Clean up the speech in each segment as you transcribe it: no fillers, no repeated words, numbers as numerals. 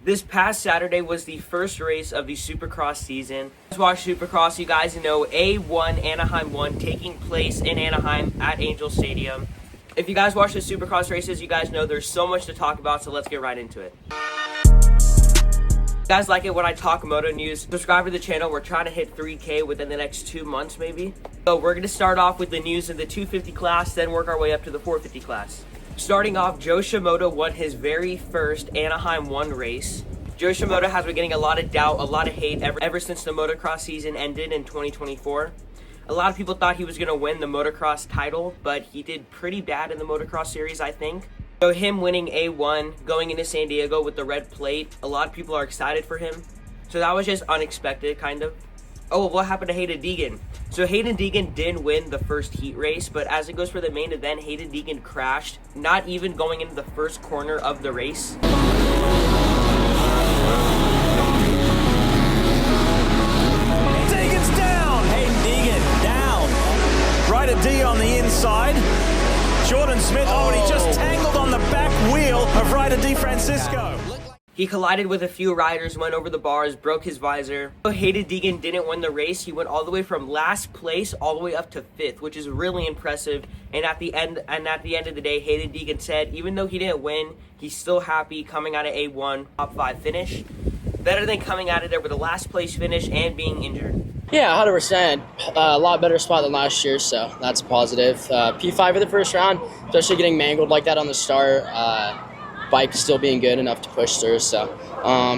This past Saturday was the first race of the Supercross season. Let's watch Supercross. You guys know A1 Anaheim 1 taking place in Anaheim at Angel Stadium. If you guys watch the Supercross races, you guys know there's so much to talk about, so let's get right into it. If you guys like it when I talk moto news, subscribe to the channel. We're trying to hit 3K within the next 2 months maybe. So we're going to start off with the news in the 250 class, then work our way up to the 450 class. Starting off, Joe Shimoda won his very first Anaheim 1 race. Joe Shimoda has been getting a lot of doubt, a lot of hate ever since the motocross season ended in 2024. A lot of people thought he was going to win the motocross title, but he did pretty bad in the motocross series, I think. So him winning A1, going into San Diego with the red plate, a lot of people are excited for him. So that was just unexpected, kind of. Oh, what happened to Hayden Deegan? So Hayden Deegan did win the first heat race, but as it goes for the main event, Hayden Deegan crashed, not even going into the first corner of the race. Deegan's down! Hayden Deegan down. Ryder D on the inside. Jordan Smith, and he just tangled on the back wheel of Ryder D Francisco. He collided with a few riders, went over the bars, broke his visor. Hayden Deegan didn't win the race. He went all the way from last place all the way up to 5th, which is really impressive. And at the end of the day, Hayden Deegan said even though he didn't win, he's still happy coming out of A1 top 5 finish. Better than coming out of there with a last place finish and being injured. Yeah, 100%. A lot better spot than last year, so that's positive. P5 for the first round, especially getting mangled like that on the start. Bike still being good enough to push through, so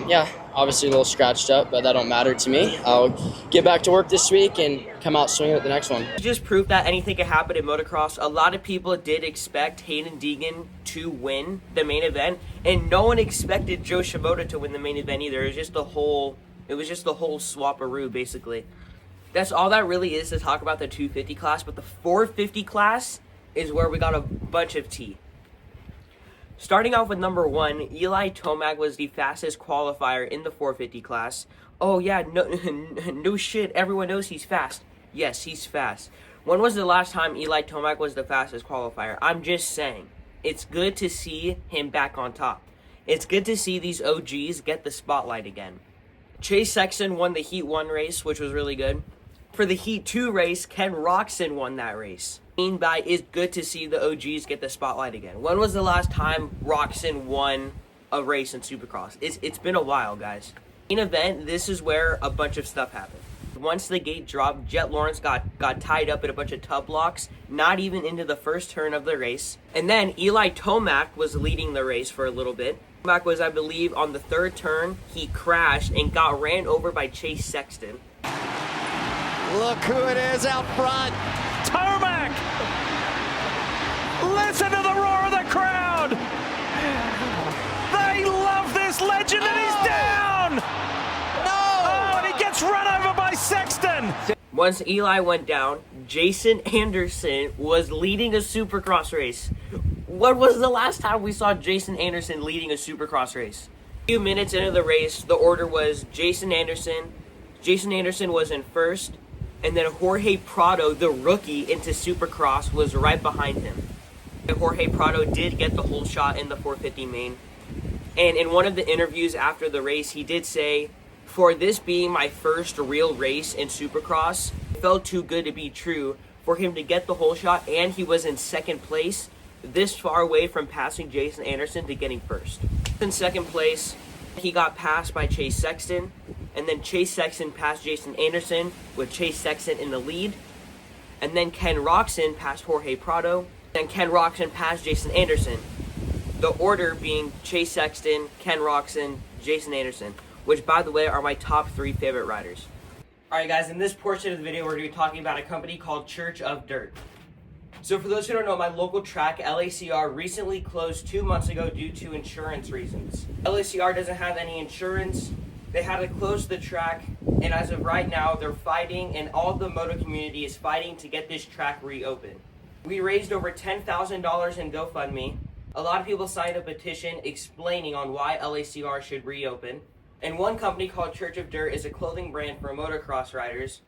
yeah, obviously a little scratched up, but that don't matter to me. I'll get back to work this week and come out swinging at the next one. Just proof that anything can happen in motocross. A lot of people did expect Hayden Deegan to win the main event, and no one expected Joe Shimoda to win the main event either. It was just the whole swap-a-roo, basically. That's all that really is to talk about the 250 class, but the 450 class is where we got a bunch of tea. Starting off with number 1, Eli Tomac was the fastest qualifier in the 450 class. Oh yeah, no shit, everyone knows he's fast. Yes, he's fast. When was the last time Eli Tomac was the fastest qualifier? I'm just saying. It's good to see him back on top. It's good to see these OGs get the spotlight again. Chase Sexton won the Heat 1 race, which was really good. For the Heat 2 race, Ken Roczen won that race. It's good to see the OGs get the spotlight again. When was the last time Roczen won a race in Supercross? It's been a while, guys. In event, this is where a bunch of stuff happened. Once the gate dropped, Jet Lawrence got tied up in a bunch of tub blocks, not even into the first turn of the race. And then Eli Tomac was leading the race for a little bit. Tomac was, I believe, on the 3rd turn. He crashed and got ran over by Chase Sexton. Look who it is out front. Tomac! Listen to the roar of the crowd! They love this legend, and he's down! No! Oh, and he gets run over by Sexton! Once Eli went down, Jason Anderson was leading a Supercross race. When was the last time we saw Jason Anderson leading a Supercross race? A few minutes into the race, the order was Jason Anderson. Jason Anderson was in first. And then Jorge Prado, the rookie into Supercross, was right behind him. And Jorge Prado did get the whole shot in the 450 main. And in one of the interviews after the race, he did say, for this being my first real race in Supercross, it felt too good to be true for him to get the whole shot, and he was in 2nd place, this far away from passing Jason Anderson to getting first. In 2nd place, he got passed by Chase Sexton, and then Chase Sexton passed Jason Anderson with Chase Sexton in the lead, and then Ken Roczen passed Jorge Prado, then Ken Roczen passed Jason Anderson. The order being Chase Sexton, Ken Roczen, Jason Anderson, which by the way are my top 3 favorite riders. Alright guys, in this portion of the video we're going to be talking about a company called Church of Dirt. So for those who don't know, my local track, LACR, recently closed 2 months ago due to insurance reasons. LACR doesn't have any insurance. They had to close the track, and as of right now, they're fighting, and all the moto community is fighting to get this track reopened. We raised over $10,000 in GoFundMe. A lot of people signed a petition explaining on why LACR should reopen. And one company called Church of Dirt is a clothing brand for motocross riders,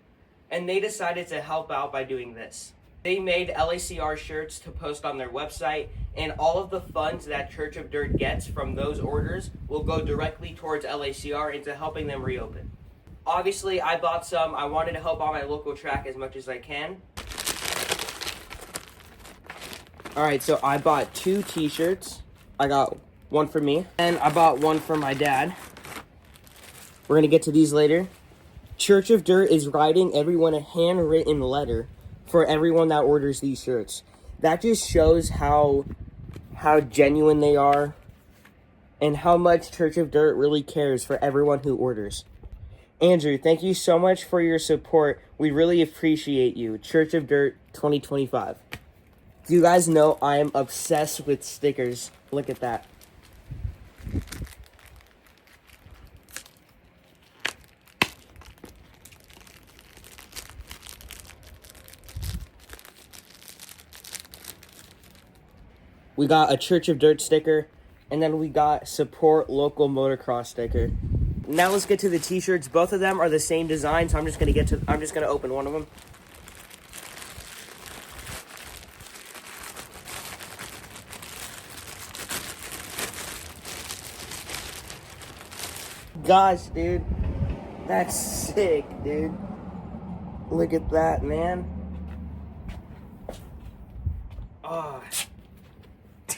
and they decided to help out by doing this. They made LACR shirts to post on their website, and all of the funds that Church of Dirt gets from those orders will go directly towards LACR into helping them reopen. Obviously, I bought some. I wanted to help out my local track as much as I can. Alright, so I bought 2 t-shirts. I got one for me, and I bought one for my dad. We're gonna get to these later. Church of Dirt is writing everyone a handwritten letter for everyone that orders these shirts. That just shows how genuine they are and how much Church of Dirt really cares for everyone who orders. Andrew, thank you so much for your support. We really appreciate you. Church of Dirt 2025. You guys know I am obsessed with stickers. Look at that. We got a Church of Dirt sticker, and then we got support local motocross sticker. Now let's get to the t-shirts. Both of them are the same design, so I'm just gonna open one of them. Gosh, dude. That's sick, dude. Look at that, man. Oh.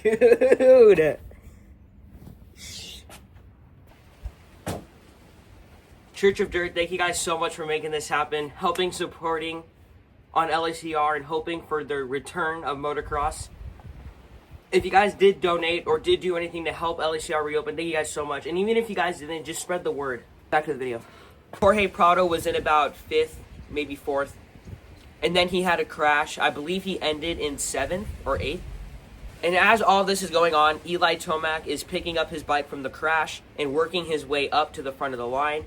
Dude. Church of Dirt, thank you guys so much for making this happen, helping, supporting on LACR, and hoping for the return of motocross. If you guys did donate or did do anything to help LACR reopen, thank you guys so much. And even if you guys didn't, just spread the word. Back to the video. Jorge Prado was in about 5th, maybe 4th. And then he had a crash. I believe he ended in 7th or 8th. And as all this is going on, Eli Tomac is picking up his bike from the crash and working his way up to the front of the line.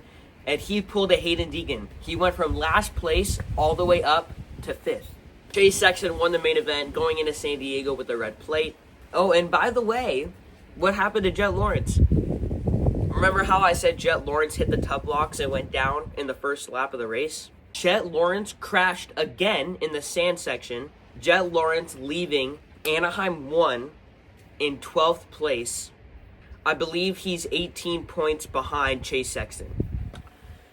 And he pulled a Hayden Deegan. He went from last place all the way up to 5th. Chase Sexton won the main event, going into San Diego with the red plate. Oh, and by the way, what happened to Jet Lawrence? Remember how I said Jet Lawrence hit the tub blocks and went down in the first lap of the race? Jet Lawrence crashed again in the sand section. Jet Lawrence leaving Anaheim 1 in 12th place. I believe he's 18 points behind Chase Sexton.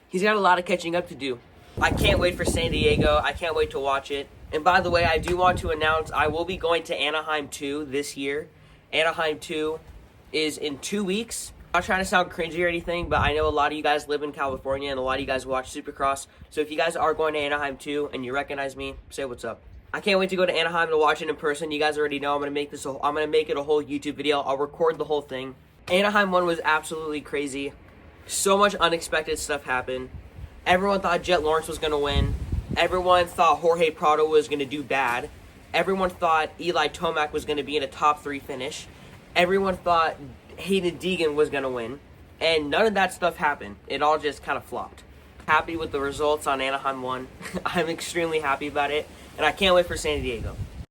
He's got a lot of catching up to do. I can't wait for San Diego. I can't wait to watch it. And by the way, I do want to announce I will be going to Anaheim 2 this year. Anaheim 2 is in 2 weeks. I'm not trying to sound cringy or anything, but I know a lot of you guys live in California and a lot of you guys watch Supercross. So if you guys are going to Anaheim 2 and you recognize me, say what's up. I can't wait to go to Anaheim to watch it in person. You guys already know I'm gonna make it a whole YouTube video. I'll record the whole thing. Anaheim 1 was absolutely crazy. So much unexpected stuff happened. Everyone thought Jet Lawrence was gonna win. Everyone thought Jorge Prado was going to do bad. Everyone thought Eli Tomac was going to be in a top 3 finish. Everyone thought Hayden Deegan was going to win. And none of that stuff happened. It all just kind of flopped. Happy with the results on Anaheim 1. I'm extremely happy about it. And I can't wait for San Diego.